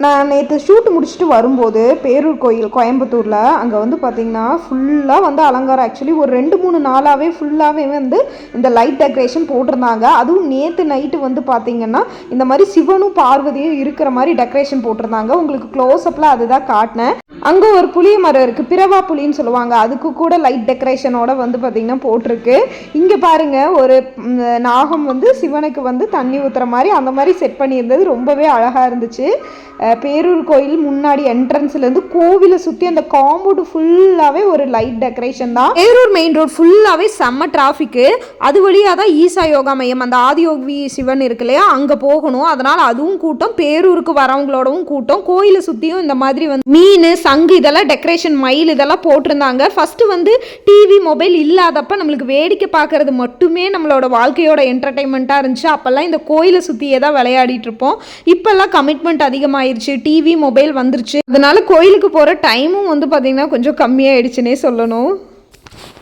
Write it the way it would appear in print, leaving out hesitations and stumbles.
நான் நேற்று ஷூட் முடிச்சுட்டு வரும்போது பேரூர் கோயில் கோயம்புத்தூரில் அங்கே வந்து பார்த்திங்கன்னா ஃபுல்லாக வந்து அலங்காரம். ஆக்சுவலி ஒரு 2-3 நாளாகவே ஃபுல்லாகவே வந்து இந்த லைட் டெக்கரேஷன் போட்டிருந்தாங்க. அதுவும் நேற்று நைட்டு வந்து பார்த்திங்கன்னா இந்த மாதிரி சிவனும் பார்வதியும் இருக்கிற மாதிரி டெக்கரேஷன் போட்டிருந்தாங்க. உங்களுக்கு க்ளோஸ்அப்பில் அதுதான் காட்டினேன். அங்கே ஒரு புளிய மரம் இருக்குது, பிரவா புளின்னு சொல்லுவாங்க, அதுக்கு கூட லைட் டெக்கரேஷனோட வந்து பார்த்திங்கன்னா போட்டிருக்கு. இங்கே பாருங்கள், ஒரு நாகம் வந்து சிவனுக்கு வந்து தண்ணி ஊற்றுற மாதிரி அந்த மாதிரி செட் பண்ணியிருந்தது. ரொம்பவே அழகாக இருந்துச்சு. பேரூர் கோயில் முன்னாடி என்ட்ரன்ஸ்லேருந்து கோவிலை சுற்றி அந்த காம்பவுண்டு ஃபுல்லாகவே ஒரு லைட் டெக்கரேஷன் தான். பேரூர் மெயின் ரோடு ஃபுல்லாகவே செம்ம டிராஃபிக்கு. அது வழியாக தான் ஈசா யோகா மையம், அந்த ஆதியோகி சிவன் இருக்கு இல்லையா, அங்கே போகணும். அதனால் அதுவும் கூட்டம், பேரூருக்கு வரவங்களோடவும் கூட்டம். கோயிலை சுற்றியும் இந்த மாதிரி வந்து மீன், சங்கு இதெல்லாம் டெக்கரேஷன், மயில் இதெல்லாம் போட்டிருந்தாங்க. ஃபஸ்ட்டு வந்து டிவி மொபைல் இல்லாதப்ப நம்மளுக்கு வேடிக்கை பார்க்கறது மட்டுமே நம்மளோட வாழ்க்கையோட என்டர்டைன்மெண்ட்டாக இருந்துச்சு. அப்போல்லாம் இந்த கோயிலை சுற்றியே தான் விளையாடிட்டு இருப்போம். இப்போல்லாம் கமிட்மெண்ட் அதிகமாகிடுச்சு, டிவி மொபைல் வந்துருச்சு. அதனால கோயிலுக்கு போகிற டைமும் வந்து பார்த்திங்கன்னா கொஞ்சம் கம்மியாகிடுச்சுன்னே சொல்லணும்.